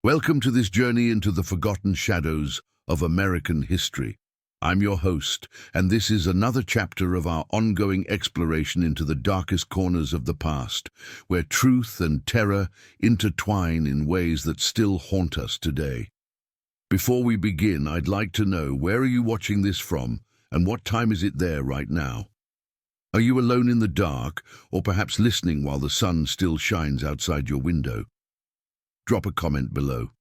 Welcome to this journey into the forgotten shadows of American history. I'm your host, and this is another chapter of our ongoing exploration into the darkest corners of the past, where truth and terror intertwine in ways that still haunt us today. Before we begin, I'd like to know, where are you watching this from, and what time is it there right now? Are you alone in the dark, or perhaps listening while the sun still shines outside your window? Drop a comment below.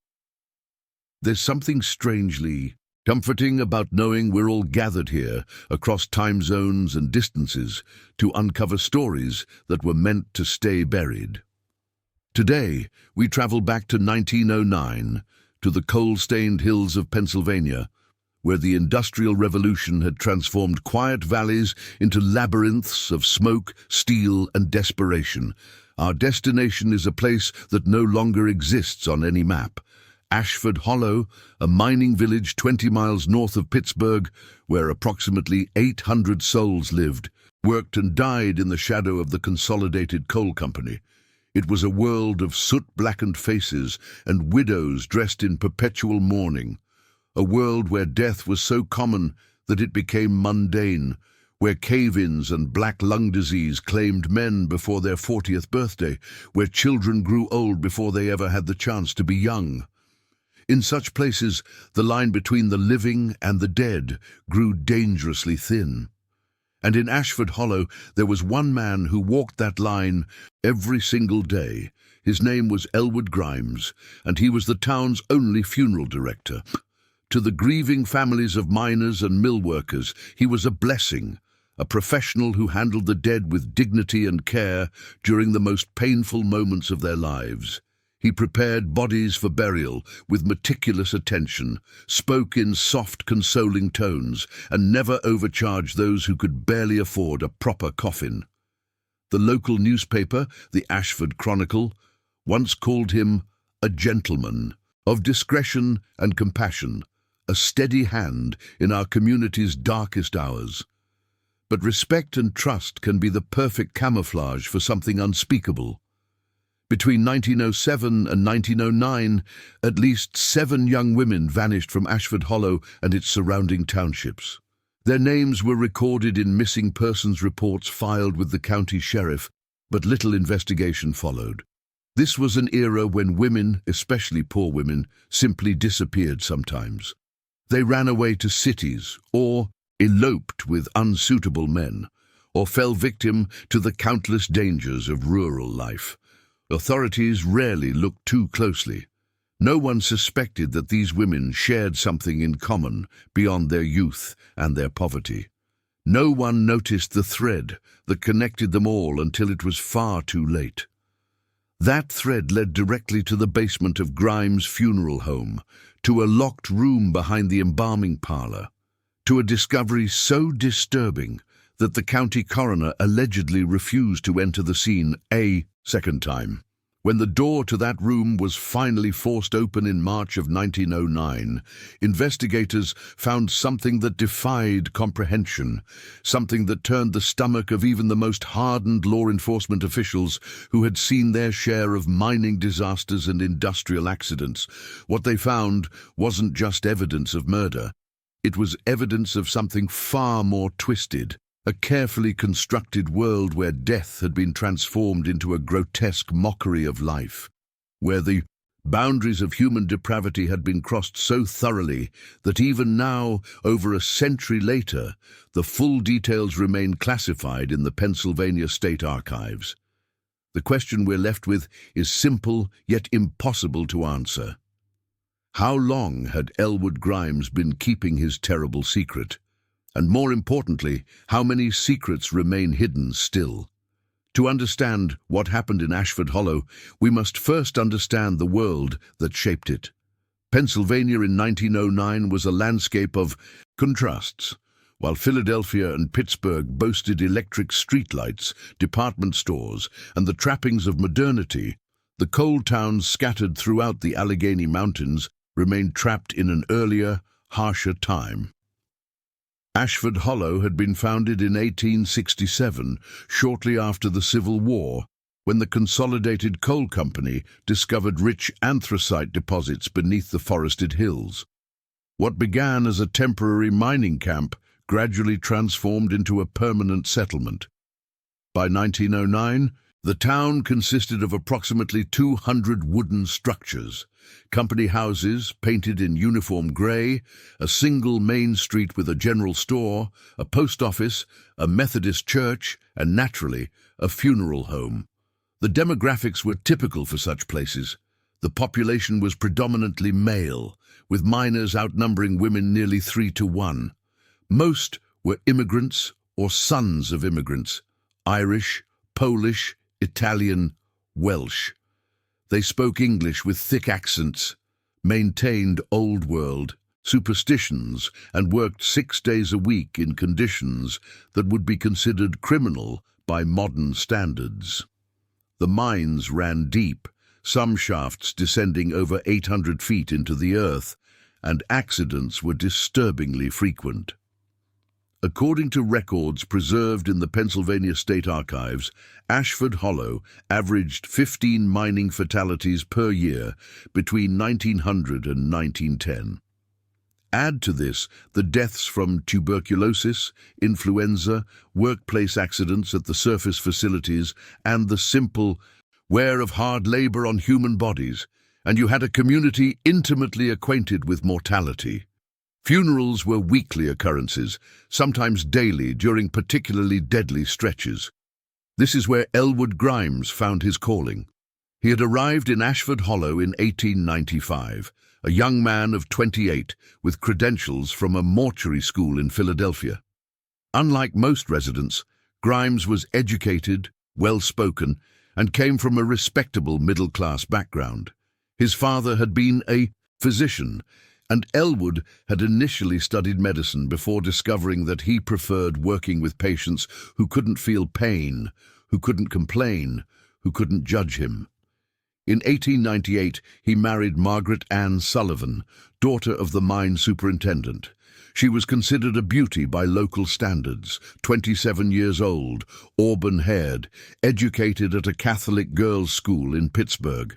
There's something strangely comforting about knowing we're all gathered here across time zones and distances to uncover stories that were meant to stay buried. Today, we travel back to 1909, to the coal-stained hills of Pennsylvania, where the Industrial Revolution had transformed quiet valleys into labyrinths of smoke, steel, and desperation. Our destination is a place that no longer exists on any map. Ashford Hollow, a mining village 20 miles north of Pittsburgh, where approximately 800 souls lived, worked and died in the shadow of the Consolidated Coal Company. It was a world of soot-blackened faces and widows dressed in perpetual mourning. A world where death was so common that it became mundane, where cave-ins and black lung disease claimed men before their 40th birthday, where children grew old before they ever had the chance to be young. In such places, the line between the living and the dead grew dangerously thin. And in Ashford Hollow, there was one man who walked that line every single day. His name was Elwood Grimes, and he was the town's only funeral director. To the grieving families of miners and mill workers, he was a blessing, a professional who handled the dead with dignity and care during the most painful moments of their lives. He prepared bodies for burial with meticulous attention, spoke in soft, consoling tones, and never overcharged those who could barely afford a proper coffin. The local newspaper, the Ashford Chronicle, once called him a gentleman of discretion and compassion, a steady hand in our community's darkest hours. But respect and trust can be the perfect camouflage for something unspeakable. Between 1907 and 1909, at least 7 young women vanished from Ashford Hollow and its surrounding townships. Their names were recorded in missing persons reports filed with the county sheriff, but little investigation followed. This was an era when women, especially poor women, simply disappeared sometimes. They ran away to cities, or eloped with unsuitable men, or fell victim to the countless dangers of rural life. Authorities rarely looked too closely. No one suspected that these women shared something in common beyond their youth and their poverty. No one noticed the thread that connected them all until it was far too late. That thread led directly to the basement of Grimes' funeral home, to a locked room behind the embalming parlor, to a discovery so disturbing that the county coroner allegedly refused to enter the scene a second time. When the door to that room was finally forced open in March of 1909, investigators found something that defied comprehension, something that turned the stomach of even the most hardened law enforcement officials who had seen their share of mining disasters and industrial accidents. What they found wasn't just evidence of murder. It was evidence of something far more twisted. A carefully constructed world where death had been transformed into a grotesque mockery of life, where the boundaries of human depravity had been crossed so thoroughly that even now, over a century later, the full details remain classified in the Pennsylvania State Archives. The question we're left with is simple yet impossible to answer. How long had Elwood Grimes been keeping his terrible secret? And more importantly, how many secrets remain hidden still? To understand what happened in Ashford Hollow, we must first understand the world that shaped it. Pennsylvania in 1909 was a landscape of contrasts. While Philadelphia and Pittsburgh boasted electric streetlights, department stores, and the trappings of modernity, the coal towns scattered throughout the Allegheny Mountains remained trapped in an earlier, harsher time. Ashford Hollow had been founded in 1867, shortly after the Civil War, when the Consolidated Coal Company discovered rich anthracite deposits beneath the forested hills. What began as a temporary mining camp gradually transformed into a permanent settlement. By 1909, the town consisted of approximately 200 wooden structures, company houses painted in uniform grey, a single main street with a general store, a post office, a Methodist church, and naturally, a funeral home. The demographics were typical for such places. The population was predominantly male, with miners outnumbering women nearly 3-to-1. Most were immigrants or sons of immigrants, Irish, Polish, Italian, Welsh. They spoke English with thick accents, maintained Old World superstitions, and worked 6 days a week in conditions that would be considered criminal by modern standards. The mines ran deep, some shafts descending over 800 feet into the earth, and accidents were disturbingly frequent. According to records preserved in the Pennsylvania State Archives, Ashford Hollow averaged 15 mining fatalities per year between 1900 and 1910. Add to this the deaths from tuberculosis, influenza, workplace accidents at the surface facilities, and the simple wear of hard labor on human bodies, and you had a community intimately acquainted with mortality. Funerals were weekly occurrences, sometimes daily during particularly deadly stretches. This is where Elwood Grimes found his calling. He had arrived in Ashford Hollow in 1895, a young man of 28 with credentials from a mortuary school in Philadelphia. Unlike most residents, Grimes was educated, well-spoken, and came from a respectable middle-class background. His father had been a physician, and Elwood had initially studied medicine before discovering that he preferred working with patients who couldn't feel pain, who couldn't complain, who couldn't judge him. In 1898, he married Margaret Ann Sullivan, daughter of the mine superintendent. She was considered a beauty by local standards, 27 years old, auburn-haired, educated at a Catholic girls' school in Pittsburgh.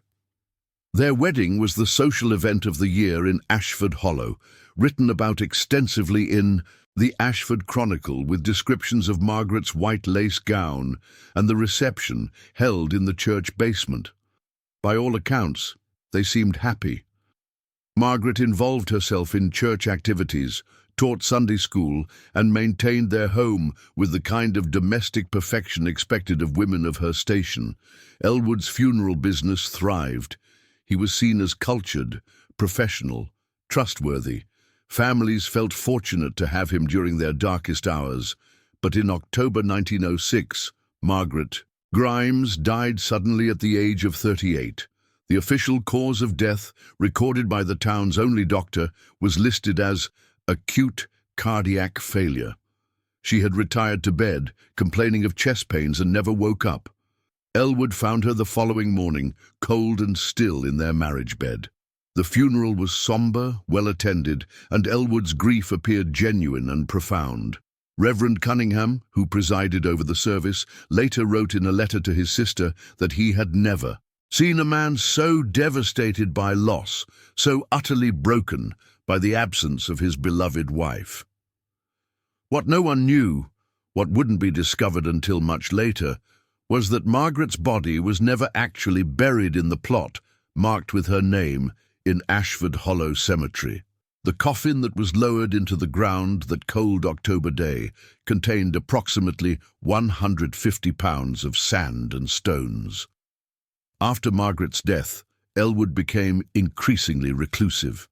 Their wedding was the social event of the year in Ashford Hollow, written about extensively in the Ashford Chronicle, with descriptions of Margaret's white lace gown and the reception held in the church basement. By all accounts, they seemed happy. Margaret involved herself in church activities, taught Sunday school, and maintained their home with the kind of domestic perfection expected of women of her station. Elwood's funeral business thrived. He was seen as cultured, professional, trustworthy. Families felt fortunate to have him during their darkest hours. But in October 1906, Margaret Grimes died suddenly at the age of 38. The official cause of death, recorded by the town's only doctor, was listed as acute cardiac failure. She had retired to bed, complaining of chest pains, and never woke up. Elwood found her the following morning, cold and still in their marriage bed. The funeral was somber, well-attended, and Elwood's grief appeared genuine and profound. Reverend Cunningham, who presided over the service, later wrote in a letter to his sister that he had never seen a man so devastated by loss, so utterly broken by the absence of his beloved wife. What no one knew, what wouldn't be discovered until much later, was that Margaret's body was never actually buried in the plot marked with her name in Ashford Hollow Cemetery. The coffin that was lowered into the ground that cold October day contained approximately 150 pounds of sand and stones. After Margaret's death, Elwood became increasingly reclusive.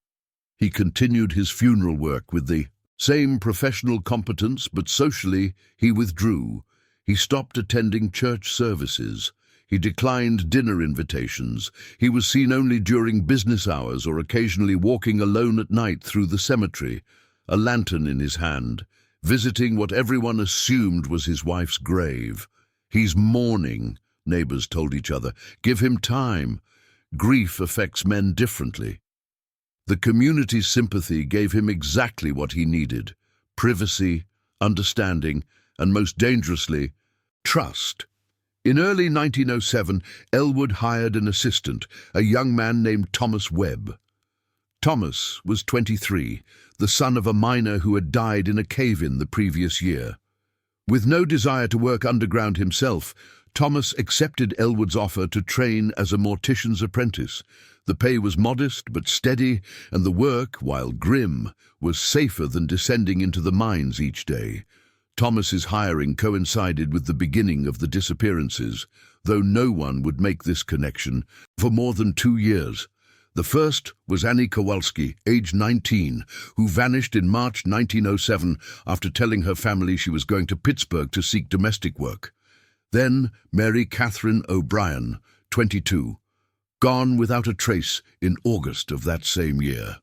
He continued his funeral work with the same professional competence, but socially he withdrew. He stopped attending church services. He declined dinner invitations. He was seen only during business hours or occasionally walking alone at night through the cemetery, a lantern in his hand, visiting what everyone assumed was his wife's grave. "He's mourning," neighbors told each other. "Give him time. Grief affects men differently." The community's sympathy gave him exactly what he needed: privacy, understanding, and most dangerously, trust. In early 1907, Elwood hired an assistant, a young man named Thomas Webb. Thomas was 23, the son of a miner who had died in a cave-in the previous year. With no desire to work underground himself, Thomas accepted Elwood's offer to train as a mortician's apprentice. The pay was modest but steady, and the work, while grim, was safer than descending into the mines each day. Thomas's hiring coincided with the beginning of the disappearances, though no one would make this connection for more than 2 years. The first was Annie Kowalski, age 19, who vanished in March 1907 after telling her family she was going to Pittsburgh to seek domestic work. Then Mary Catherine O'Brien, 22, gone without a trace in August of that same year.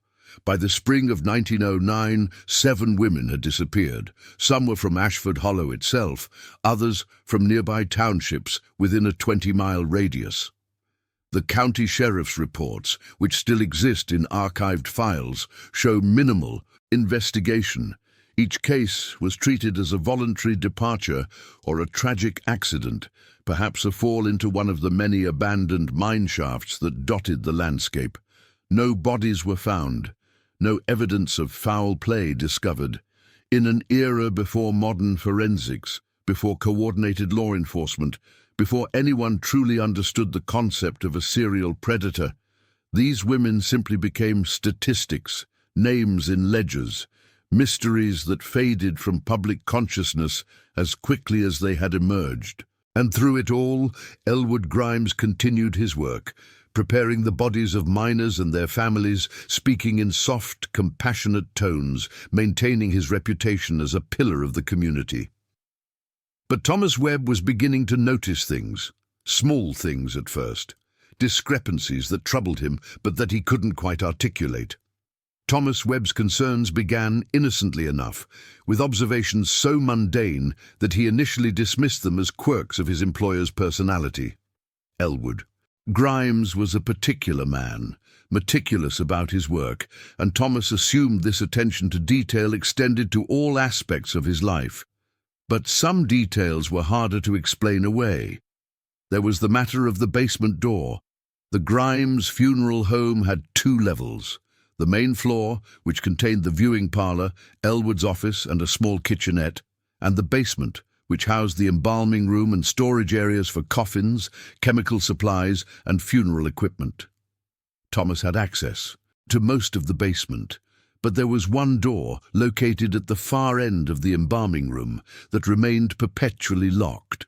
By the spring of 1909, 7 women had disappeared. Some were from Ashford Hollow itself, others from nearby townships within a 20-mile radius. The county sheriff's reports, which still exist in archived files, show minimal investigation. Each case was treated as a voluntary departure or a tragic accident, perhaps a fall into one of the many abandoned mine shafts that dotted the landscape. No bodies were found, no evidence of foul play discovered. In an era before modern forensics, before coordinated law enforcement, before anyone truly understood the concept of a serial predator, these women simply became statistics, names in ledgers, mysteries that faded from public consciousness as quickly as they had emerged. And through it all, Elwood Grimes continued his work, preparing the bodies of miners and their families, speaking in soft, compassionate tones, maintaining his reputation as a pillar of the community. But Thomas Webb was beginning to notice things, small things at first, discrepancies that troubled him but that he couldn't quite articulate. Thomas Webb's concerns began innocently enough, with observations so mundane that he initially dismissed them as quirks of his employer's personality. Elwood Grimes was a particular man, meticulous about his work, and Thomas assumed this attention to detail extended to all aspects of his life. But some details were harder to explain away. There was the matter of the basement door. The Grimes funeral home had 2 levels. The main floor, which contained the viewing parlour, Elwood's office and a small kitchenette, and the basement, which housed the embalming room and storage areas for coffins, chemical supplies, and funeral equipment. Thomas had access to most of the basement, but there was one door located at the far end of the embalming room that remained perpetually locked.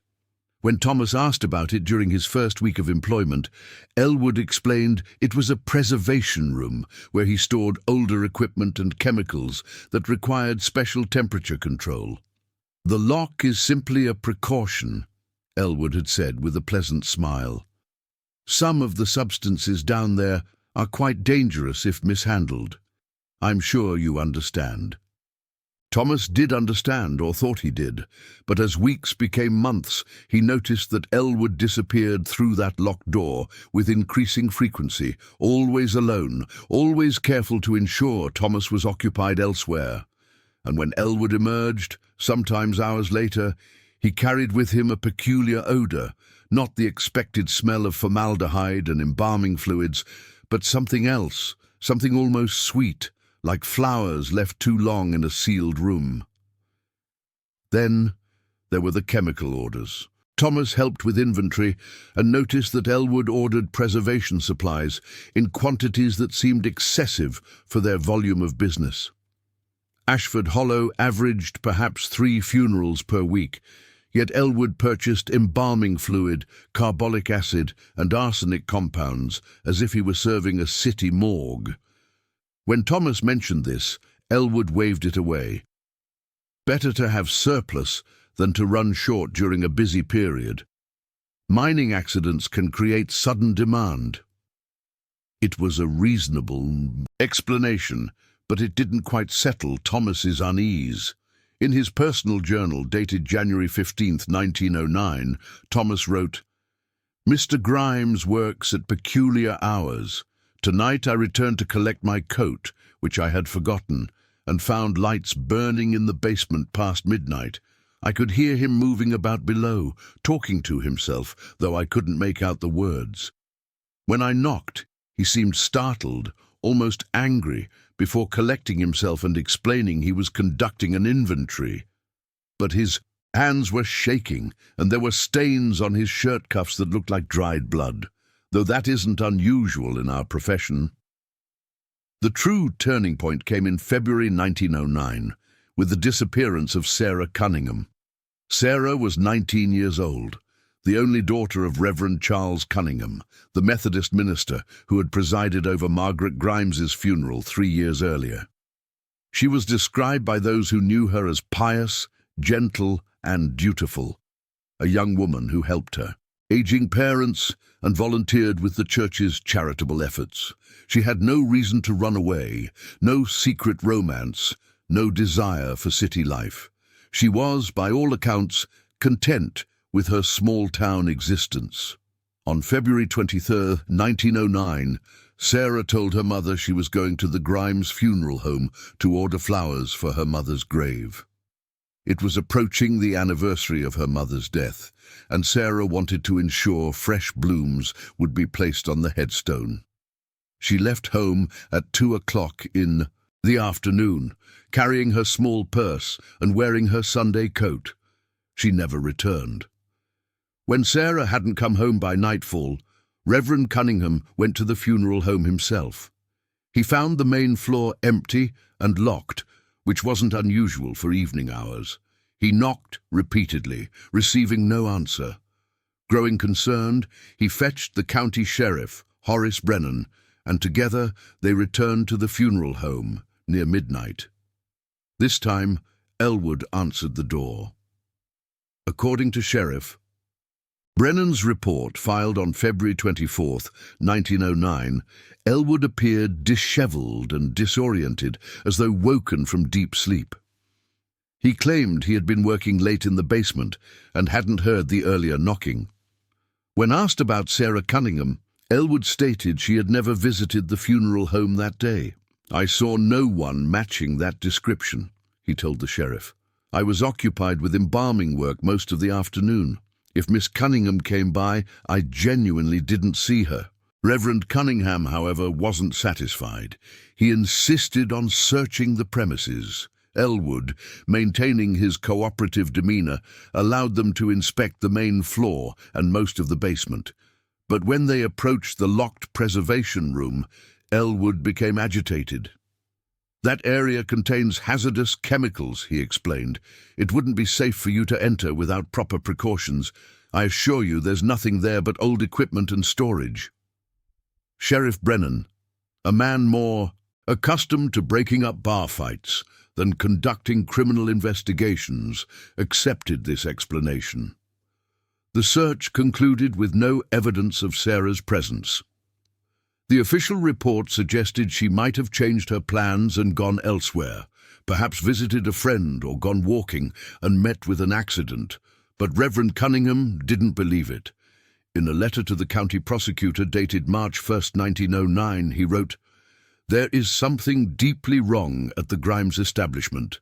When Thomas asked about it during his first week of employment, Elwood explained it was a preservation room where he stored older equipment and chemicals that required special temperature control. "The lock is simply a precaution," Elwood had said with a pleasant smile. "Some of the substances down there are quite dangerous if mishandled. I'm sure you understand." Thomas did understand, or thought he did, but as weeks became months, he noticed that Elwood disappeared through that locked door with increasing frequency, always alone, always careful to ensure Thomas was occupied elsewhere. And when Elwood emerged, sometimes hours later, he carried with him a peculiar odour, not the expected smell of formaldehyde and embalming fluids, but something else, something almost sweet, like flowers left too long in a sealed room. Then there were the chemical orders. Thomas helped with inventory and noticed that Elwood ordered preservation supplies in quantities that seemed excessive for their volume of business. Ashford Hollow averaged perhaps 3 funerals per week, yet Elwood purchased embalming fluid, carbolic acid, and arsenic compounds as if he were serving a city morgue. When Thomas mentioned this, Elwood waved it away. Better to have surplus than to run short during a busy period. Mining accidents can create sudden demand. It was a reasonable explanation, but it didn't quite settle Thomas's unease. In his personal journal dated January 15, 1909, Thomas wrote, "Mr. Grimes works at peculiar hours. Tonight I returned to collect my coat, which I had forgotten, and found lights burning in the basement past midnight. I could hear him moving about below, talking to himself, though I couldn't make out the words. When I knocked, he seemed startled, almost angry, before collecting himself and explaining he was conducting an inventory. But his hands were shaking, and there were stains on his shirt cuffs that looked like dried blood, though that isn't unusual in our profession. The true turning point came in February 1909, with the disappearance of Sarah Cunningham. Sarah was 19 years old, the only daughter of Reverend Charles Cunningham, the Methodist minister who had presided over Margaret Grimes's funeral 3 years earlier. She was described by those who knew her as pious, gentle, and dutiful, a young woman who helped her aging parents and volunteered with the church's charitable efforts. She had no reason to run away, no secret romance, no desire for city life. She was, by all accounts, content with her small-town existence. On February 23, 1909, Sarah told her mother she was going to the Grimes funeral home to order flowers for her mother's grave. It was approaching the anniversary of her mother's death, and Sarah wanted to ensure fresh blooms would be placed on the headstone. She left home at 2 o'clock in the afternoon, carrying her small purse and wearing her Sunday coat. She never returned. When Sarah hadn't come home by nightfall, Reverend Cunningham went to the funeral home himself. He found the main floor empty and locked, which wasn't unusual for evening hours. He knocked repeatedly, receiving no answer. Growing concerned, he fetched the county sheriff, Horace Brennan, and together they returned to the funeral home near midnight. This time, Elwood answered the door. According to Sheriff Brennan's report, filed on February 24, 1909, Elwood appeared disheveled and disoriented, as though woken from deep sleep. He claimed he had been working late in the basement and hadn't heard the earlier knocking. When asked about Sarah Cunningham, Elwood stated she had never visited the funeral home that day. "I saw no one matching that description," he told the sheriff. "I was occupied with embalming work most of the afternoon. If Miss Cunningham came by, I genuinely didn't see her." Reverend Cunningham, however, wasn't satisfied. He insisted on searching the premises. Elwood, maintaining his cooperative demeanor, allowed them to inspect the main floor and most of the basement. But when they approached the locked preservation room, Elwood became agitated. "That area contains hazardous chemicals," he explained. "It wouldn't be safe for you to enter without proper precautions. I assure you there's nothing there but old equipment and storage." Sheriff Brennan, a man more accustomed to breaking up bar fights than conducting criminal investigations, accepted this explanation. The search concluded with no evidence of Sarah's presence. The official report suggested she might have changed her plans and gone elsewhere, perhaps visited a friend or gone walking and met with an accident, but Reverend Cunningham didn't believe it. In a letter to the county prosecutor dated March 1, 1909, he wrote, "There is something deeply wrong at the Grimes establishment.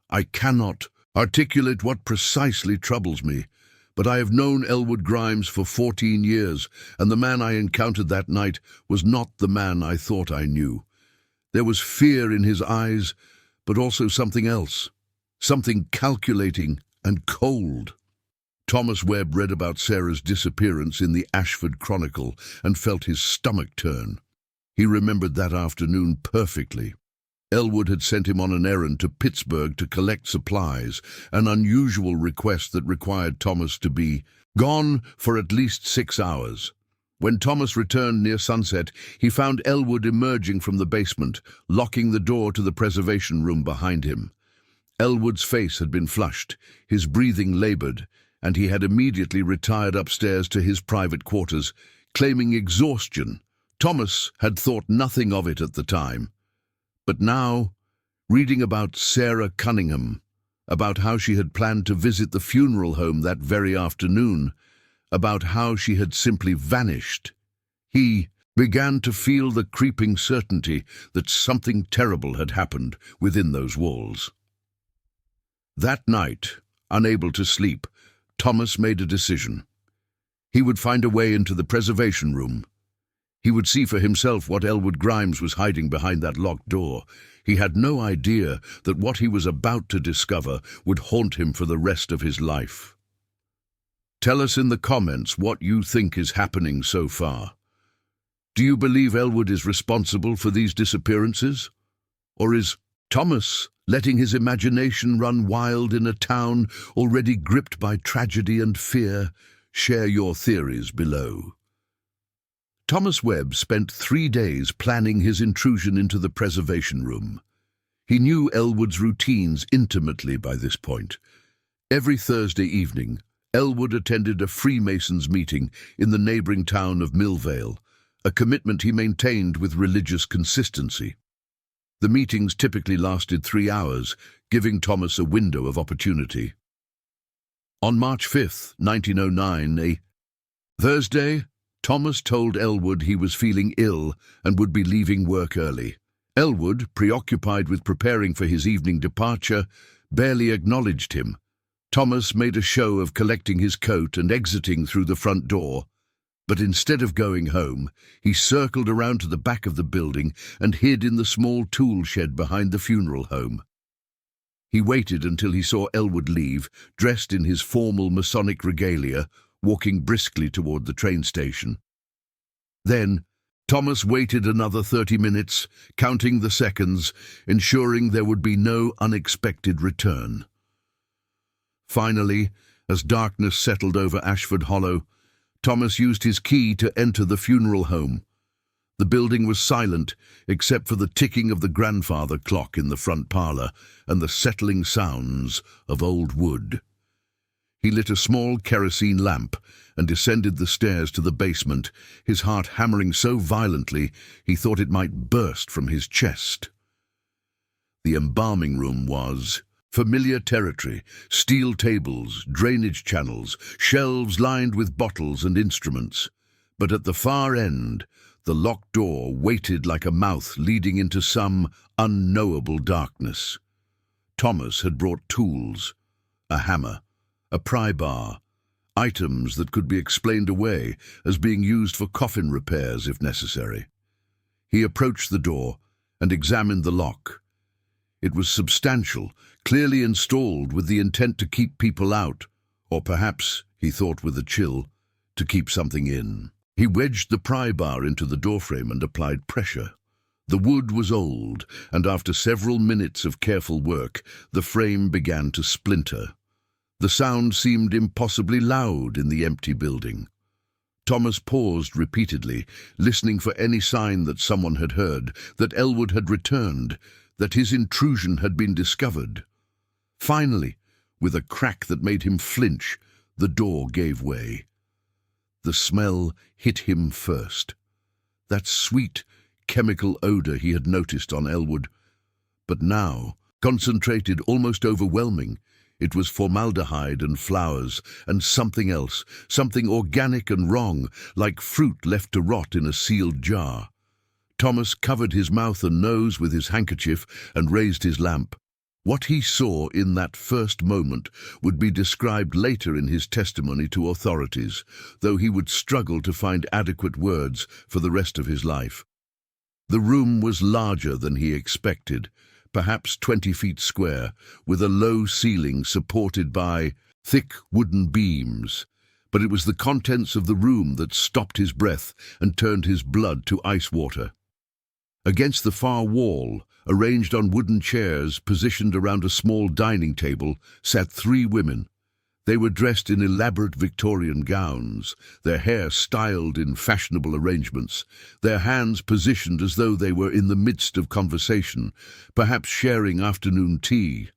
I cannot articulate what precisely troubles me, but I have known Elwood Grimes for 14 years, and the man I encountered that night was not the man I thought I knew. There was fear in his eyes, but also something else, something calculating and cold." Thomas Webb read about Sarah's disappearance in the Ashford Chronicle and felt his stomach turn. He remembered that afternoon perfectly. Elwood had sent him on an errand to Pittsburgh to collect supplies, an unusual request that required Thomas to be gone for at least 6 hours. When Thomas returned near sunset, he found Elwood emerging from the basement, locking the door to the preservation room behind him. Elwood's face had been flushed, his breathing labored, and he had immediately retired upstairs to his private quarters, claiming exhaustion. Thomas had thought nothing of it at the time. But now, reading about Sarah Cunningham, about how she had planned to visit the funeral home that very afternoon, about how she had simply vanished, he began to feel the creeping certainty that something terrible had happened within those walls. That night, Unable to sleep, Thomas made a decision. He would find a way into the preservation room. He would see for himself what Elwood Grimes was hiding behind that locked door. He had no idea that what he was about to discover would haunt him for the rest of his life. Tell us in the comments what you think is happening so far. Do you believe Elwood is responsible for these disappearances? Or is Thomas letting his imagination run wild in a town already gripped by tragedy and fear? Share your theories below. Thomas Webb spent 3 days planning his intrusion into the preservation room. He knew Elwood's routines intimately by this point. Every Thursday evening, Elwood attended a Freemasons meeting in the neighboring town of Millvale, a commitment he maintained with religious consistency. The meetings typically lasted 3 hours, giving Thomas a window of opportunity. On March 5, 1909, a Thursday, Thomas told Elwood he was feeling ill and would be leaving work early. Elwood, preoccupied with preparing for his evening departure, barely acknowledged him. Thomas made a show of collecting his coat and exiting through the front door. But instead of going home, he circled around to the back of the building and hid in the small tool shed behind the funeral home. He waited until he saw Elwood leave, dressed in his formal Masonic regalia, walking briskly toward the train station. Then, Thomas waited another 30 minutes, counting the seconds, ensuring there would be no unexpected return. Finally, as darkness settled over Ashford Hollow, Thomas used his key to enter the funeral home. The building was silent, except for the ticking of the grandfather clock in the front parlor and the settling sounds of old wood. He lit a small kerosene lamp and descended the stairs to the basement, his heart hammering so violently he thought it might burst from his chest. The embalming room was familiar territory: steel tables, drainage channels, shelves lined with bottles and instruments. But at the far end, the locked door waited like a mouth leading into some unknowable darkness. Thomas had brought tools: a hammer, a pry bar, items that could be explained away as being used for coffin repairs if necessary. He approached the door and examined the lock. It was substantial, clearly installed with the intent to keep people out, or perhaps, he thought with a chill, to keep something in. He wedged the pry bar into the doorframe and applied pressure. The wood was old, and after several minutes of careful work, the frame began to splinter. The sound seemed impossibly loud in the empty building. Thomas paused repeatedly, listening for any sign that someone had heard, that Elwood had returned, that his intrusion had been discovered. Finally, with a crack that made him flinch, the door gave way. The smell hit him first. That sweet, chemical odor he had noticed on Elwood. But now, concentrated, almost overwhelming, it was formaldehyde and flowers and something else, something organic and wrong, like fruit left to rot in a sealed jar. Thomas covered his mouth and nose with his handkerchief and raised his lamp. What he saw in that first moment would be described later in his testimony to authorities, though he would struggle to find adequate words for the rest of his life. The room was larger than he expected, perhaps 20 feet square, with a low ceiling supported by thick wooden beams. But it was the contents of the room that stopped his breath and turned his blood to ice water. Against the far wall, arranged on wooden chairs positioned around a small dining table, sat 3 women. They were dressed in elaborate Victorian gowns, their hair styled in fashionable arrangements, their hands positioned as though they were in the midst of conversation, perhaps sharing afternoon tea.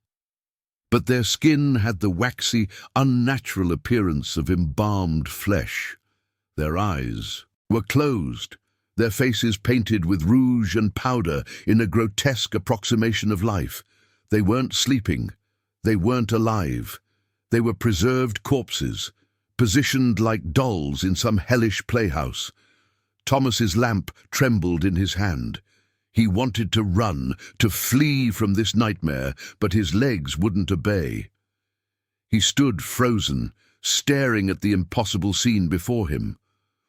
But their skin had the waxy, unnatural appearance of embalmed flesh. Their eyes were closed, their faces painted with rouge and powder in a grotesque approximation of life. They weren't sleeping. They weren't alive. They were preserved corpses, positioned like dolls in some hellish playhouse. Thomas's lamp trembled in his hand. He wanted to run, to flee from this nightmare, but his legs wouldn't obey. He stood frozen, staring at the impossible scene before him.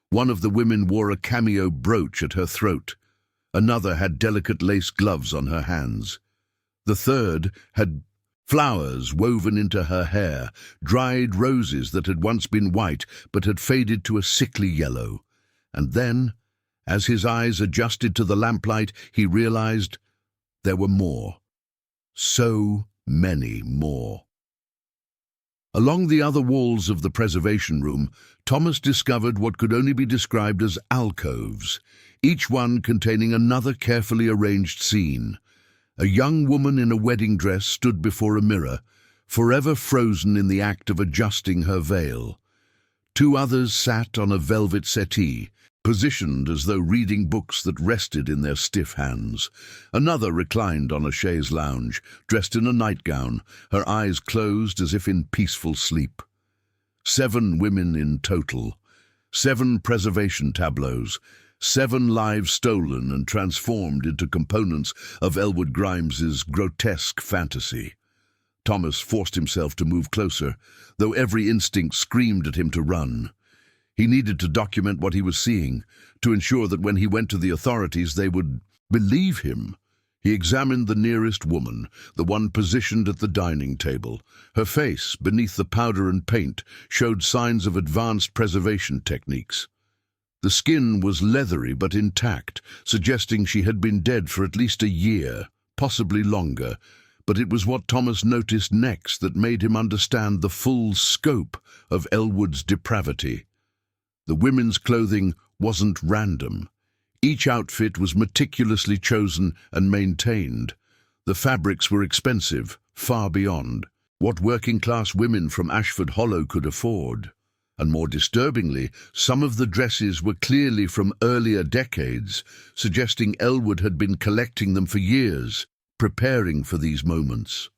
One of the women wore a cameo brooch at her throat. Another had delicate lace gloves on her hands. The third had flowers woven into her hair, dried roses that had once been white but had faded to a sickly yellow. And then, as his eyes adjusted to the lamplight, he realized there were more. So many more. Along the other walls of the preservation room, Thomas discovered what could only be described as alcoves, each one containing another carefully arranged scene. A young woman in a wedding dress stood before a mirror, forever frozen in the act of adjusting her veil. Two others sat on a velvet settee, positioned as though reading books that rested in their stiff hands. Another reclined on a chaise lounge, dressed in a nightgown, her eyes closed as if in peaceful sleep. 7 women in total, 7 preservation tableaus, 7 lives stolen and transformed into components of Elwood Grimes's grotesque fantasy. Thomas forced himself to move closer, though every instinct screamed at him to run. He needed to document what he was seeing, to ensure that when he went to the authorities they would believe him. He examined the nearest woman, the one positioned at the dining table. Her face, beneath the powder and paint, showed signs of advanced preservation techniques. The skin was leathery but intact, suggesting she had been dead for at least a year, possibly longer. But it was what Thomas noticed next that made him understand the full scope of Elwood's depravity. The women's clothing wasn't random. Each outfit was meticulously chosen and maintained. The fabrics were expensive, far beyond what working-class women from Ashford Hollow could afford. And more disturbingly, some of the dresses were clearly from earlier decades, suggesting Elwood had been collecting them for years, preparing for these moments.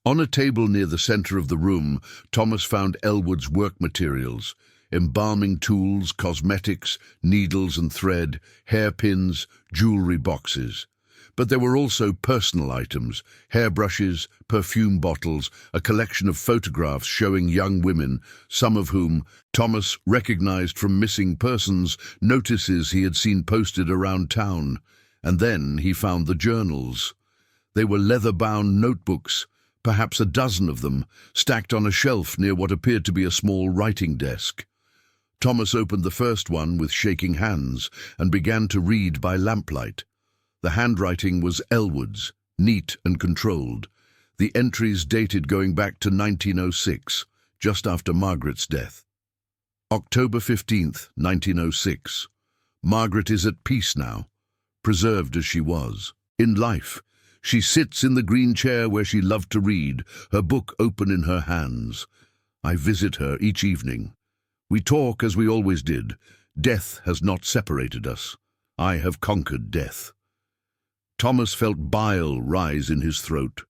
On a table near the center of the room, Thomas found Elwood's work materials: embalming tools, cosmetics, needles and thread, hairpins, jewelry boxes. But there were also personal items: hairbrushes, perfume bottles, a collection of photographs showing young women, some of whom Thomas recognized from missing persons notices he had seen posted around town. And then he found the journals. They were leather-bound notebooks, perhaps a dozen of them, stacked on a shelf near what appeared to be a small writing desk. Thomas opened the first one with shaking hands and began to read by lamplight. The handwriting was Elwood's, neat and controlled. The entries dated going back to 1906, just after Margaret's death. October 15th, 1906. Margaret is at peace now, preserved as she was. In life, she sits in the green chair where she loved to read, her book open in her hands. I visit her each evening. We talk as we always did. Death has not separated us. I have conquered death. Thomas felt bile rise in his throat.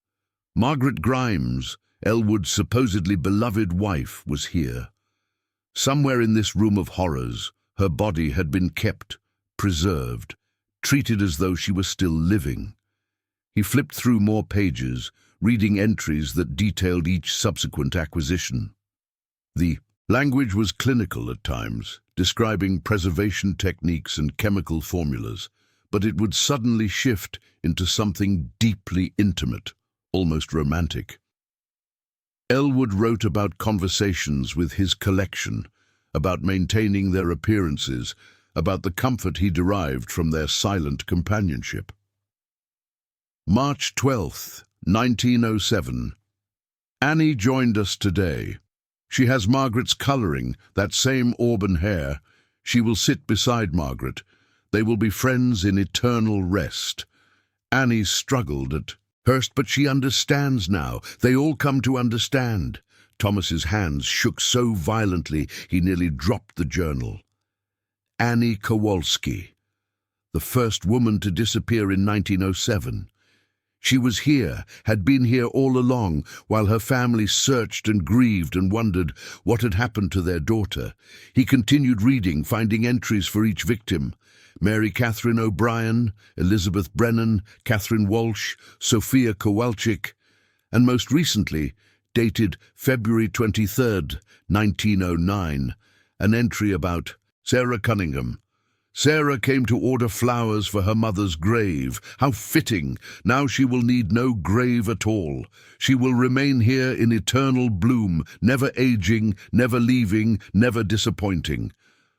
Margaret Grimes, Elwood's supposedly beloved wife, was here. Somewhere in this room of horrors, her body had been kept, preserved, treated as though she was still living. He flipped through more pages, reading entries that detailed each subsequent acquisition. The language was clinical at times, describing preservation techniques and chemical formulas, but it would suddenly shift into something deeply intimate, almost romantic. Elwood wrote about conversations with his collection, about maintaining their appearances, about the comfort he derived from their silent companionship. March 12th, 1907. Annie joined us today. She has Margaret's colouring, that same auburn hair. She will sit beside Margaret. They will be friends in eternal rest. Annie struggled at first, but she understands now. They all come to understand. Thomas's hands shook so violently he nearly dropped the journal. Annie Kowalski, the first woman to disappear in 1907. She was here, had been here all along, while her family searched and grieved and wondered what had happened to their daughter. He continued reading, finding entries for each victim: Mary Catherine O'Brien, Elizabeth Brennan, Catherine Walsh, Sophia Kowalczyk, and most recently, dated February 23rd, 1909, an entry about Sarah Cunningham. Sarah came to order flowers for her mother's grave. How fitting! Now she will need no grave at all. She will remain here in eternal bloom, never aging, never leaving, never disappointing.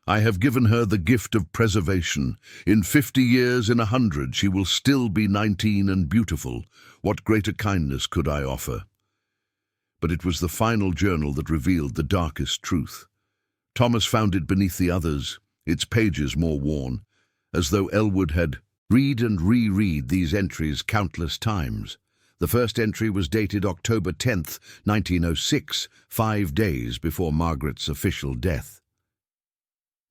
I have given her the gift of preservation. In 50 years, in 100, she will still be 19 and beautiful. What greater kindness could I offer? But it was the final journal that revealed the darkest truth. Thomas found it beneath the others, its pages more worn, as though Elwood had read and reread these entries countless times. The first entry was dated October 10th, 1906, 5 days before Margaret's official death.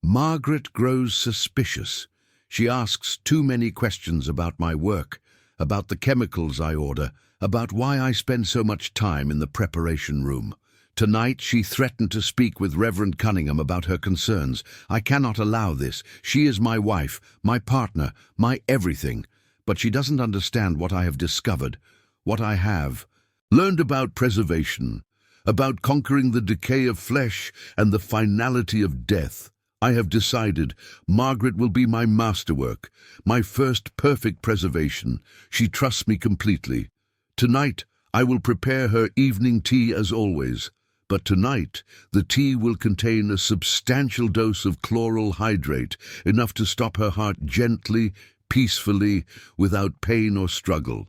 Margaret grows suspicious. She asks too many questions about my work, about the chemicals I order, about why I spend so much time in the preparation room. Tonight she threatened to speak with Reverend Cunningham about her concerns. I cannot allow this. She is my wife, my partner, my everything. But she doesn't understand what I have discovered, what I have learned about preservation, about conquering the decay of flesh and the finality of death. I have decided Margaret will be my masterwork, my first perfect preservation. She trusts me completely. Tonight I will prepare her evening tea as always. But tonight, the tea will contain a substantial dose of chloral hydrate, enough to stop her heart gently, peacefully, without pain or struggle.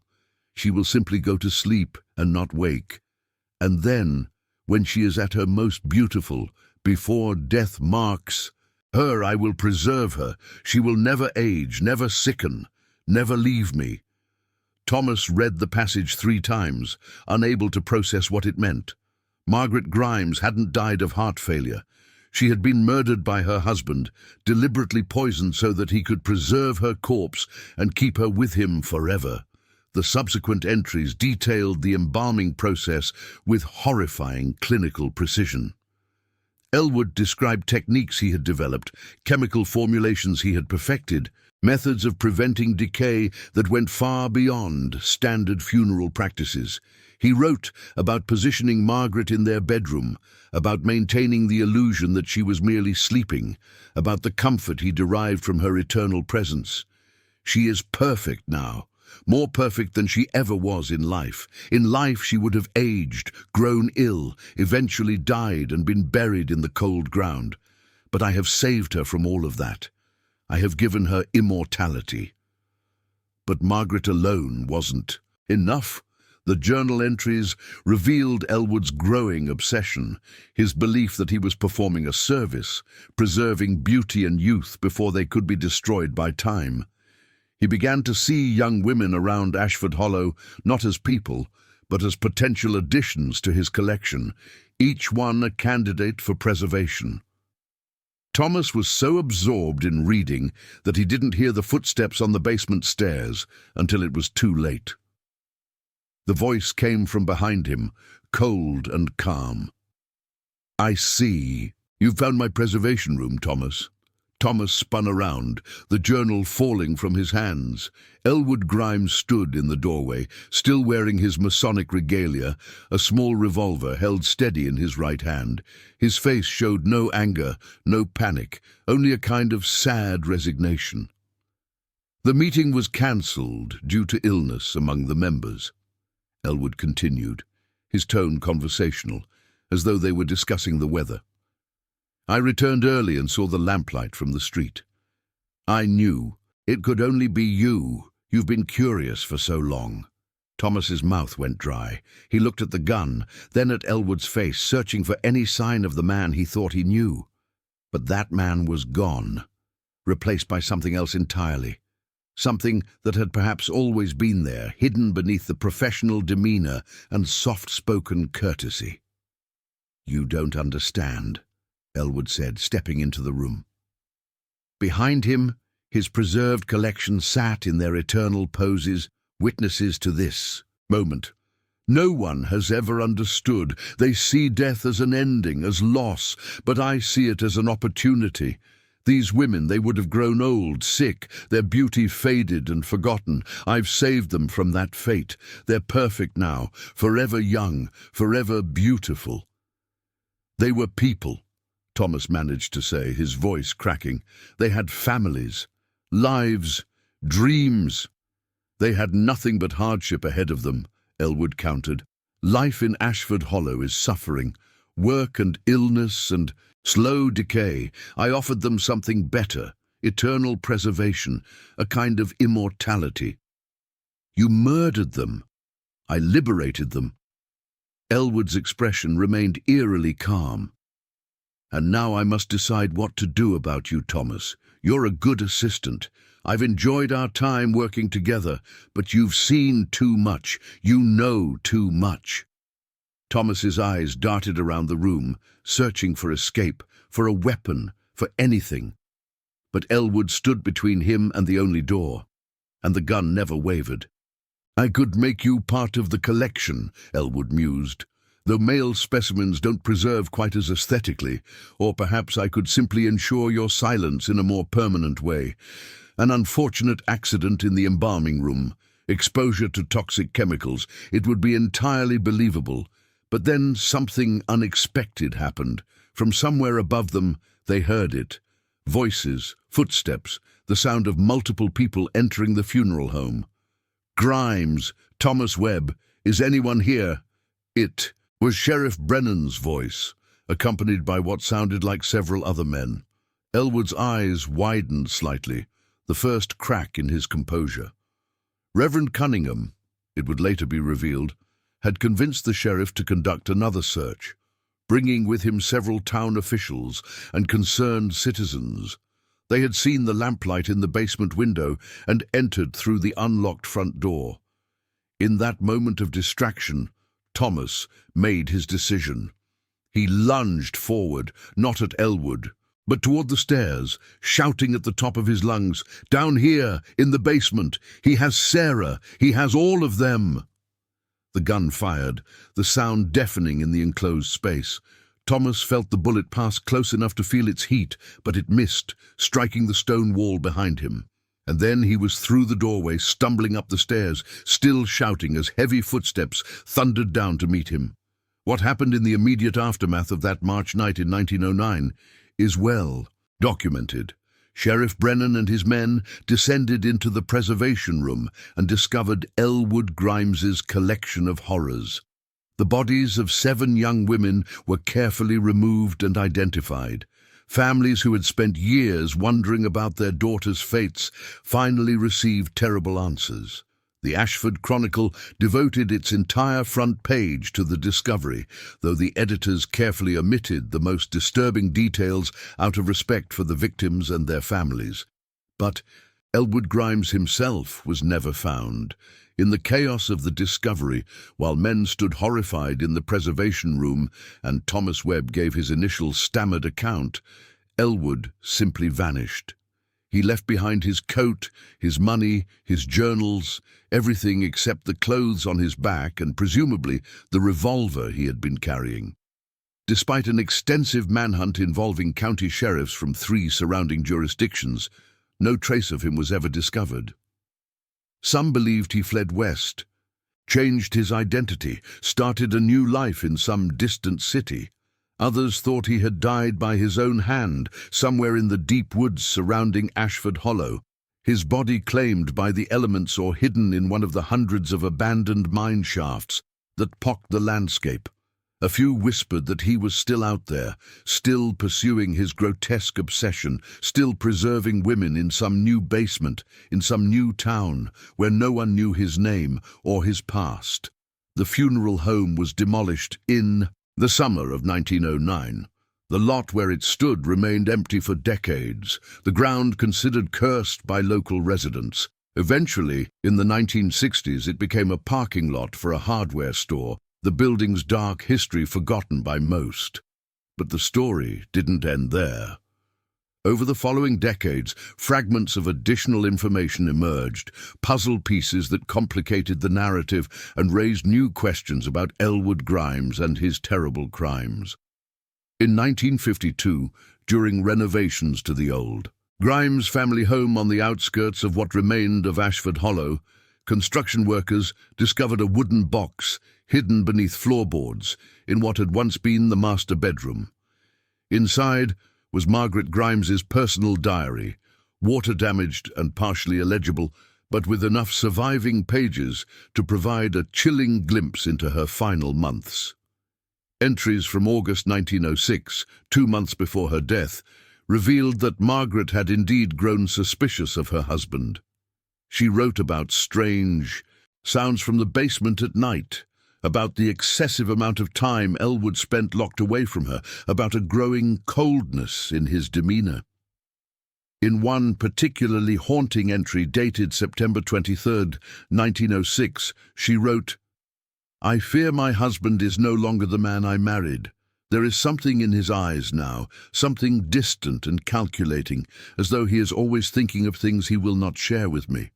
She will simply go to sleep and not wake. And then, when she is at her most beautiful, before death marks her, I will preserve her. She will never age, never sicken, never leave me. Thomas read the passage 3 times, unable to process what it meant. Margaret Grimes hadn't died of heart failure. She had been murdered by her husband, deliberately poisoned so that he could preserve her corpse and keep her with him forever. The subsequent entries detailed the embalming process with horrifying clinical precision. Elwood described techniques he had developed, chemical formulations he had perfected, methods of preventing decay that went far beyond standard funeral practices. He wrote about positioning Margaret in their bedroom, about maintaining the illusion that she was merely sleeping, about the comfort he derived from her eternal presence. She is perfect now, more perfect than she ever was in life. In life she would have aged, grown ill, eventually died and been buried in the cold ground. But I have saved her from all of that. I have given her immortality. But Margaret alone wasn't enough. The journal entries revealed Elwood's growing obsession, his belief that he was performing a service, preserving beauty and youth before they could be destroyed by time. He began to see young women around Ashford Hollow not as people, but as potential additions to his collection, each one a candidate for preservation. Thomas was so absorbed in reading that he didn't hear the footsteps on the basement stairs until it was too late. The voice came from behind him, cold and calm. "I see. You've found my preservation room, Thomas." Thomas spun around, the journal falling from his hands. Elwood Grimes stood in the doorway, still wearing his Masonic regalia, a small revolver held steady in his right hand. His face showed no anger, no panic, only a kind of sad resignation. The meeting was cancelled due to illness among the members. Elwood continued, his tone conversational, as though they were discussing the weather. "I returned early and saw the lamplight from the street. I knew it could only be you. You've been curious for so long." Thomas's mouth went dry. He looked at the gun, then at Elwood's face, searching for any sign of the man he thought he knew. But that man was gone, replaced by something else entirely. Something that had perhaps always been there, hidden beneath the professional demeanor and soft-spoken courtesy. "You don't understand," Elwood said, stepping into the room. Behind him, his preserved collection sat in their eternal poses, witnesses to this moment. "No one has ever understood. They see death as an ending, as loss, but I see it as an opportunity. These women, they would have grown old, sick, their beauty faded and forgotten. I've saved them from that fate. They're perfect now, forever young, forever beautiful. They were people, Thomas managed to say, his voice cracking. They had families, lives, dreams. They had nothing but hardship ahead of them, Elwood countered. Life in Ashford Hollow is suffering, work and illness and slow decay. I offered them something better, eternal preservation, a kind of immortality. You murdered them. I liberated them. Elwood's expression remained eerily calm. And now I must decide what to do about you, Thomas. You're a good assistant. I've enjoyed our time working together, but you've seen too much. You know too much. Thomas's eyes darted around the room, searching for escape, for a weapon, for anything. But Elwood stood between him and the only door, and the gun never wavered. I could make you part of the collection, Elwood mused, though male specimens don't preserve quite as aesthetically, or perhaps I could simply ensure your silence in a more permanent way. An unfortunate accident in the embalming room, exposure to toxic chemicals, it would be entirely believable. But then something unexpected happened. From somewhere above them, they heard it. Voices, footsteps, the sound of multiple people entering the funeral home. Grimes, Thomas Webb, is anyone here? It was Sheriff Brennan's voice, accompanied by what sounded like several other men. Elwood's eyes widened slightly, the first crack in his composure. Reverend Cunningham, it would later be revealed, had convinced the sheriff to conduct another search, bringing with him several town officials and concerned citizens. They had seen the lamplight in the basement window and entered through the unlocked front door. In that moment of distraction, Thomas made his decision. He lunged forward, not at Elwood, but toward the stairs, shouting at the top of his lungs, "Down here, in the basement! He has Sarah! He has all of them!" The gun fired, the sound deafening in the enclosed space. Thomas felt the bullet pass close enough to feel its heat, but it missed, striking the stone wall behind him. And then he was through the doorway, stumbling up the stairs, still shouting as heavy footsteps thundered down to meet him. What happened in the immediate aftermath of that March night in 1909 is well documented. Sheriff Brennan and his men descended into the preservation room and discovered Elwood Grimes's collection of horrors. The bodies of 7 young women were carefully removed and identified. Families who had spent years wondering about their daughters' fates finally received terrible answers. The Ashford Chronicle devoted its entire front page to the discovery, though the editors carefully omitted the most disturbing details out of respect for the victims and their families. But Elwood Grimes himself was never found. In the chaos of the discovery, while men stood horrified in the preservation room and Thomas Webb gave his initial stammered account, Elwood simply vanished. He left behind his coat, his money, his journals, everything except the clothes on his back and presumably the revolver he had been carrying. Despite an extensive manhunt involving county sheriffs from 3 surrounding jurisdictions, no trace of him was ever discovered. Some believed he fled west, changed his identity, started a new life in some distant city. Others thought he had died by his own hand, somewhere in the deep woods surrounding Ashford Hollow, his body claimed by the elements or hidden in one of the hundreds of abandoned mine shafts that pocked the landscape. A few whispered that he was still out there, still pursuing his grotesque obsession, still preserving women in some new basement, in some new town, where no one knew his name or his past. The funeral home was demolished in the summer of 1909. The lot where it stood remained empty for decades, the ground considered cursed by local residents. Eventually, in the 1960s, it became a parking lot for a hardware store, the building's dark history forgotten by most. But the story didn't end there. Over the following decades, fragments of additional information emerged, puzzle pieces that complicated the narrative and raised new questions about Elwood Grimes and his terrible crimes. In 1952, during renovations to the old Grimes family home on the outskirts of what remained of Ashford Hollow. Construction workers discovered a wooden box hidden beneath floorboards in what had once been the master bedroom. Inside was Margaret Grimes's personal diary, water-damaged and partially illegible, but with enough surviving pages to provide a chilling glimpse into her final months. Entries from August 1906, 2 months before her death, revealed that Margaret had indeed grown suspicious of her husband. She wrote about strange sounds from the basement at night, about the excessive amount of time Elwood spent locked away from her, about a growing coldness in his demeanour. In one particularly haunting entry dated September 23, 1906, she wrote, "I fear my husband is no longer the man I married. There is something in his eyes now, something distant and calculating, as though he is always thinking of things he will not share with me.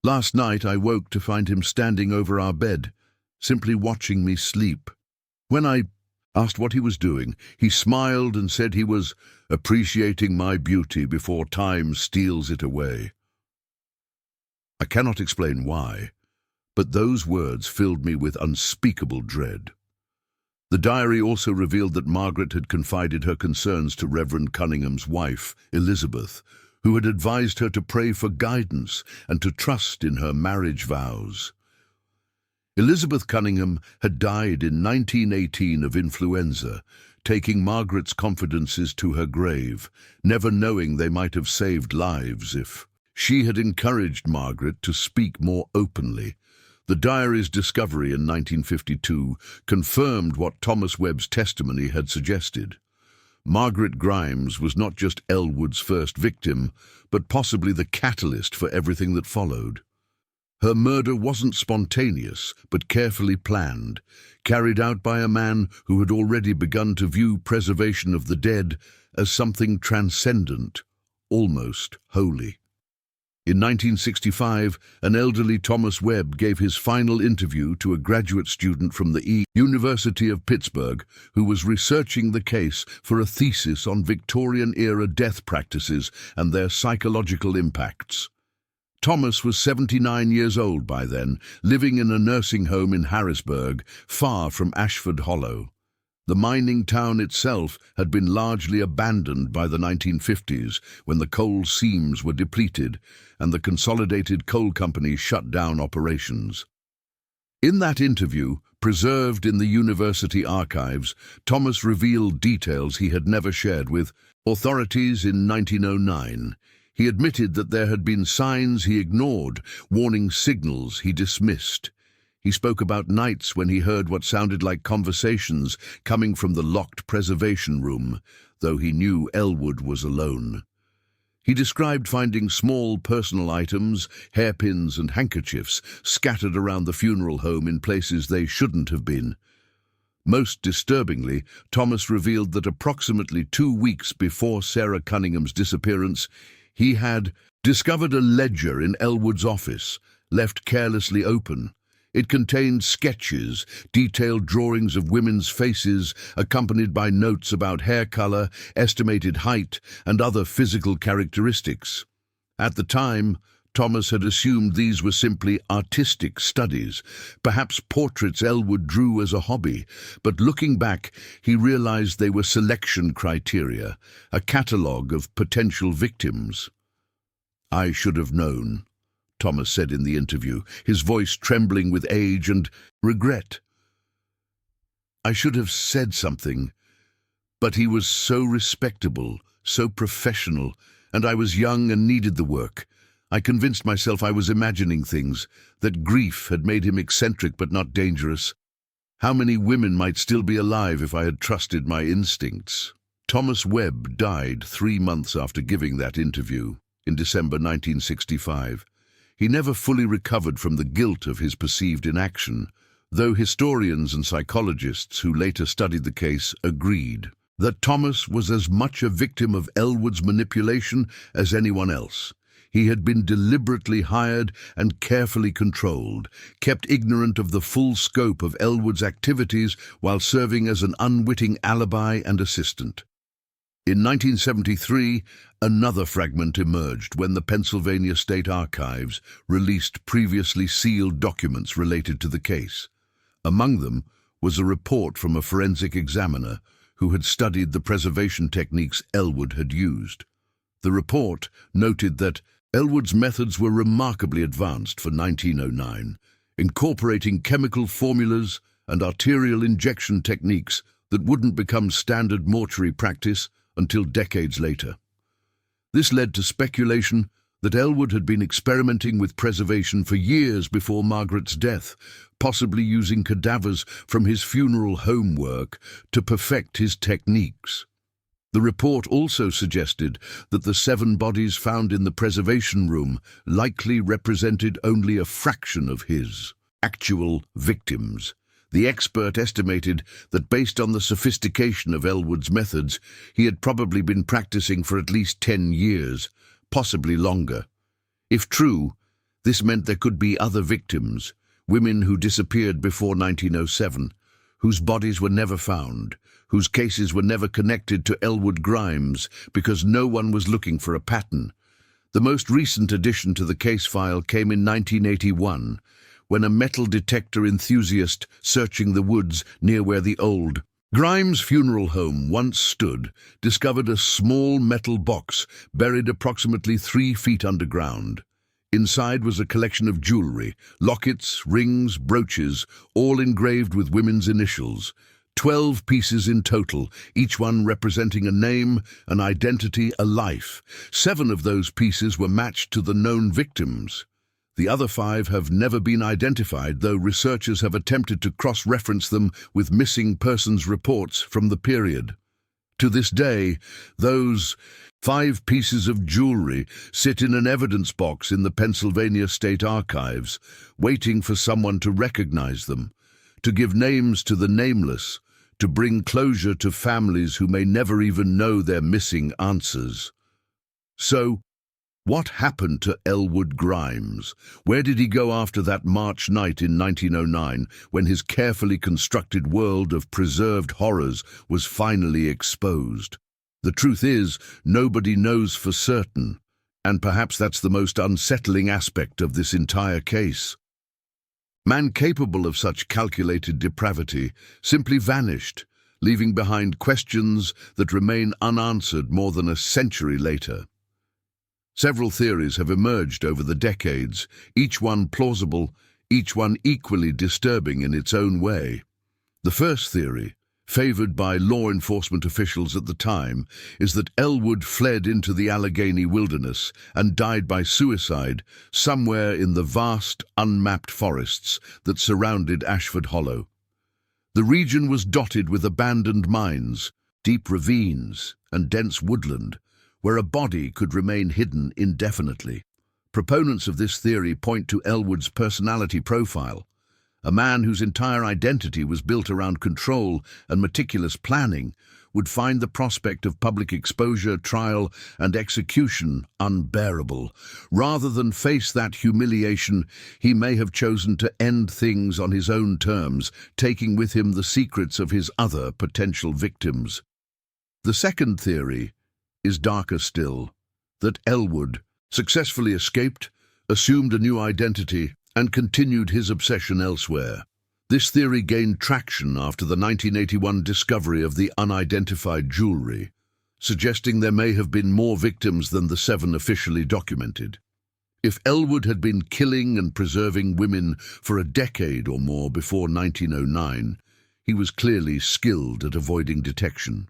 Last night I woke to find him standing over our bed, simply watching me sleep. When I asked what he was doing, he smiled and said he was appreciating my beauty before time steals it away." I cannot explain why, but those words filled me with unspeakable dread. The diary also revealed that Margaret had confided her concerns to Reverend Cunningham's wife, Elizabeth, who had advised her to pray for guidance and to trust in her marriage vows. Elizabeth Cunningham had died in 1918 of influenza, taking Margaret's confidences to her grave, never knowing they might have saved lives if she had encouraged Margaret to speak more openly. The diary's discovery in 1952 confirmed what Thomas Webb's testimony had suggested. Margaret Grimes was not just Elwood's first victim, but possibly the catalyst for everything that followed. Her murder wasn't spontaneous, but carefully planned, carried out by a man who had already begun to view preservation of the dead as something transcendent, almost holy. In 1965, an elderly Thomas Webb gave his final interview to a graduate student from the University of Pittsburgh who was researching the case for a thesis on Victorian-era death practices and their psychological impacts. Thomas was 79 years old by then, living in a nursing home in Harrisburg, far from Ashford Hollow. The mining town itself had been largely abandoned by the 1950s when the coal seams were depleted and the Consolidated Coal Company shut down operations. In that interview, preserved in the university archives, Thomas revealed details he had never shared with authorities in 1909. He admitted that there had been signs he ignored, warning signals he dismissed. He spoke about nights when he heard what sounded like conversations coming from the locked preservation room, though he knew Elwood was alone. He described finding small personal items, hairpins and handkerchiefs scattered around the funeral home in places they shouldn't have been. Most disturbingly, Thomas revealed that approximately 2 weeks before Sarah Cunningham's disappearance, he had discovered a ledger in Elwood's office, left carelessly open. It contained sketches, detailed drawings of women's faces, accompanied by notes about hair color, estimated height, and other physical characteristics. At the time, Thomas had assumed these were simply artistic studies, perhaps portraits Elwood drew as a hobby, but looking back, he realized they were selection criteria, a catalogue of potential victims. "I should have known," Thomas said in the interview, his voice trembling with age and regret. "I should have said something, but he was so respectable, so professional, and I was young and needed the work. I convinced myself I was imagining things, that grief had made him eccentric but not dangerous. How many women might still be alive if I had trusted my instincts?" Thomas Webb died 3 months after giving that interview, in December 1965. He never fully recovered from the guilt of his perceived inaction, though historians and psychologists who later studied the case agreed that Thomas was as much a victim of Elwood's manipulation as anyone else. He had been deliberately hired and carefully controlled, kept ignorant of the full scope of Elwood's activities while serving as an unwitting alibi and assistant. In 1973, another fragment emerged when the Pennsylvania State Archives released previously sealed documents related to the case. Among them was a report from a forensic examiner who had studied the preservation techniques Elwood had used. The report noted that Elwood's methods were remarkably advanced for 1909, incorporating chemical formulas and arterial injection techniques that wouldn't become standard mortuary practice until decades later. This led to speculation that Elwood had been experimenting with preservation for years before Margaret's death, possibly using cadavers from his funeral home work to perfect his techniques. The report also suggested that the 7 bodies found in the preservation room likely represented only a fraction of his actual victims. The expert estimated that based on the sophistication of Elwood's methods, he had probably been practicing for at least 10 years, possibly longer. If true, this meant there could be other victims, women who disappeared before 1907, whose bodies were never found, whose cases were never connected to Elwood Grimes because no one was looking for a pattern. The most recent addition to the case file came in 1981, when a metal detector enthusiast searching the woods near where the old Grimes funeral home once stood discovered a small metal box buried approximately 3 feet underground. Inside was a collection of jewelry, lockets, rings, brooches, all engraved with women's initials. 12 pieces in total, each one representing a name, an identity, a life. 7 of those pieces were matched to the known victims. The other 5 have never been identified, though researchers have attempted to cross-reference them with missing persons reports from the period. To this day, those 5 pieces of jewelry sit in an evidence box in the Pennsylvania State Archives, waiting for someone to recognize them, to give names to the nameless, to bring closure to families who may never even know their missing answers. So, what happened to Elwood Grimes? Where did he go after that March night in 1909 when his carefully constructed world of preserved horrors was finally exposed? The truth is, nobody knows for certain, and perhaps that's the most unsettling aspect of this entire case. Man capable of such calculated depravity simply vanished, leaving behind questions that remain unanswered more than a century later. Several theories have emerged over the decades, each one plausible, each one equally disturbing in its own way. The first theory, favored by law enforcement officials at the time, is that Elwood fled into the Allegheny wilderness and died by suicide somewhere in the vast, unmapped forests that surrounded Ashford Hollow. The region was dotted with abandoned mines, deep ravines, and dense woodland, where a body could remain hidden indefinitely. Proponents of this theory point to Elwood's personality profile, a man whose entire identity was built around control and meticulous planning would find the prospect of public exposure, trial, and execution unbearable. Rather than face that humiliation, he may have chosen to end things on his own terms, taking with him the secrets of his other potential victims. The second theory is darker still, that Elwood successfully escaped, assumed a new identity, and continued his obsession elsewhere. This theory gained traction after the 1981 discovery of the unidentified jewelry, suggesting there may have been more victims than the 7 officially documented. If Elwood had been killing and preserving women for a decade or more before 1909, he was clearly skilled at avoiding detection.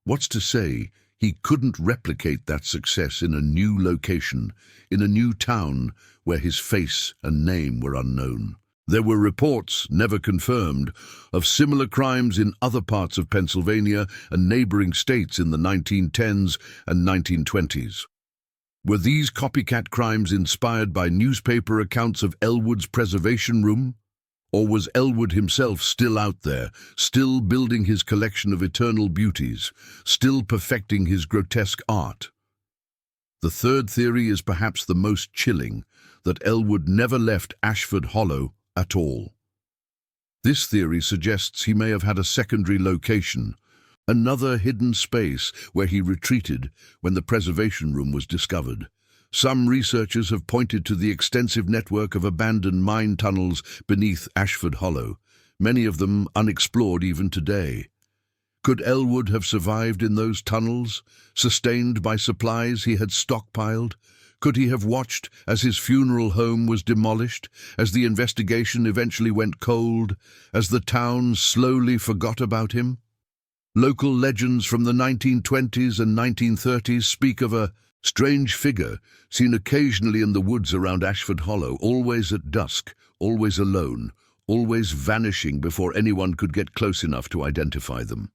What's to say he couldn't replicate that success in a new location, in a new town where his face and name were unknown? There were reports, never confirmed, of similar crimes in other parts of Pennsylvania and neighboring states in the 1910s and 1920s. Were these copycat crimes inspired by newspaper accounts of Elwood's preservation room? Or was Elwood himself still out there, still building his collection of eternal beauties, still perfecting his grotesque art? The third theory is perhaps the most chilling, that Elwood never left Ashford Hollow at all. This theory suggests he may have had a secondary location, another hidden space where he retreated when the preservation room was discovered. Some researchers have pointed to the extensive network of abandoned mine tunnels beneath Ashford Hollow, many of them unexplored even today. Could Elwood have survived in those tunnels, sustained by supplies he had stockpiled? Could he have watched as his funeral home was demolished, as the investigation eventually went cold, as the town slowly forgot about him? Local legends from the 1920s and 1930s speak of a strange figure seen occasionally in the woods around Ashford Hollow, always at dusk, always alone, always vanishing before anyone could get close enough to identify them.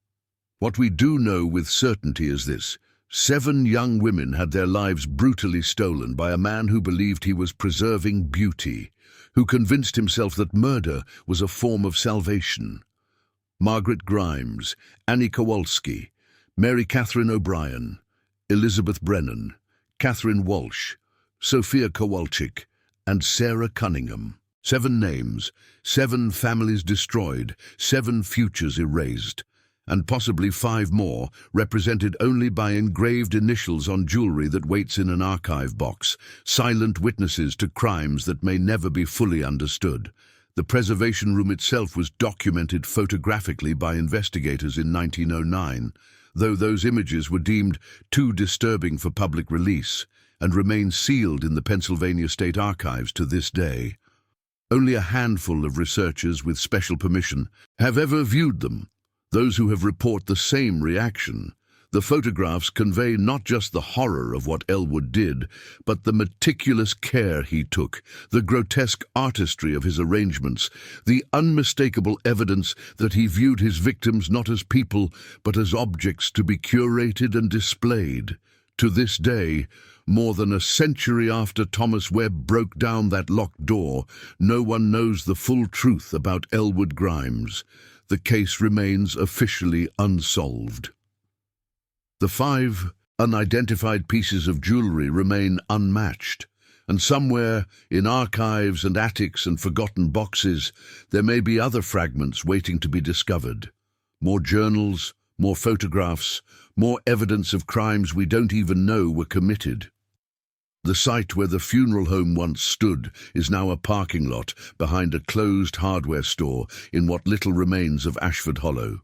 What we do know with certainty is this: 7 young women had their lives brutally stolen by a man who believed he was preserving beauty, who convinced himself that murder was a form of salvation. Margaret Grimes, Annie Kowalski, Mary Catherine O'Brien, Elizabeth Brennan, Catherine Walsh, Sophia Kowalczyk, and Sarah Cunningham. 7 names, 7 families destroyed, 7 futures erased, and possibly 5 more, represented only by engraved initials on jewelry that waits in an archive box, silent witnesses to crimes that may never be fully understood. The preservation room itself was documented photographically by investigators in 1909, though those images were deemed too disturbing for public release and remain sealed in the Pennsylvania State Archives to this day. Only a handful of researchers with special permission have ever viewed them. Those who have report the same reaction. The photographs convey not just the horror of what Elwood did, but the meticulous care he took, the grotesque artistry of his arrangements, the unmistakable evidence that he viewed his victims not as people, but as objects to be curated and displayed. To this day, more than a century after Thomas Webb broke down that locked door, no one knows the full truth about Elwood Grimes. The case remains officially unsolved. The 5 unidentified pieces of jewelry remain unmatched, and somewhere in archives and attics and forgotten boxes there may be other fragments waiting to be discovered. More journals, more photographs, more evidence of crimes we don't even know were committed. The site where the funeral home once stood is now a parking lot behind a closed hardware store in what little remains of Ashford Hollow.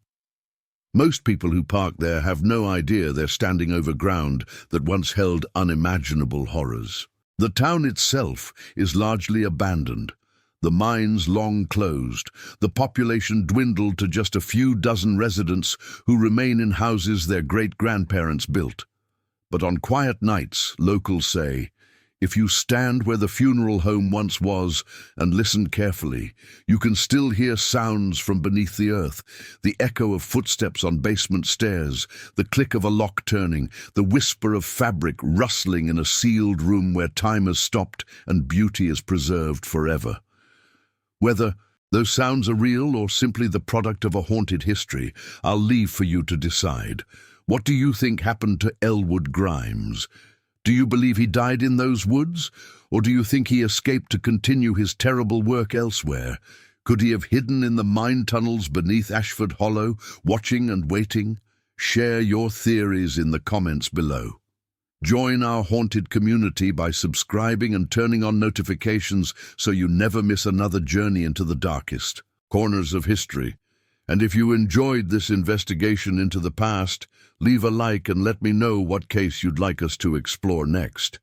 Most people who park there have no idea they're standing over ground that once held unimaginable horrors. The town itself is largely abandoned. The mines long closed, the population dwindled to just a few dozen residents who remain in houses their great-grandparents built. But on quiet nights, locals say, if you stand where the funeral home once was and listen carefully, you can still hear sounds from beneath the earth, the echo of footsteps on basement stairs, the click of a lock turning, the whisper of fabric rustling in a sealed room where time has stopped and beauty is preserved forever. Whether those sounds are real or simply the product of a haunted history, I'll leave for you to decide. What do you think happened to Elwood Grimes? Do you believe he died in those woods? Or do you think he escaped to continue his terrible work elsewhere? Could he have hidden in the mine tunnels beneath Ashford Hollow, watching and waiting? Share your theories in the comments below. Join our haunted community by subscribing and turning on notifications so you never miss another journey into the darkest corners of history. And if you enjoyed this investigation into the past, leave a like and let me know what case you'd like us to explore next.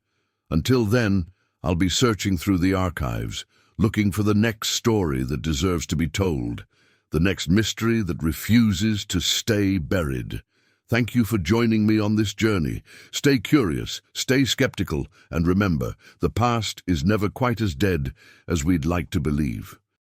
Until then, I'll be searching through the archives, looking for the next story that deserves to be told, the next mystery that refuses to stay buried. Thank you for joining me on this journey. Stay curious, stay skeptical, and remember, the past is never quite as dead as we'd like to believe.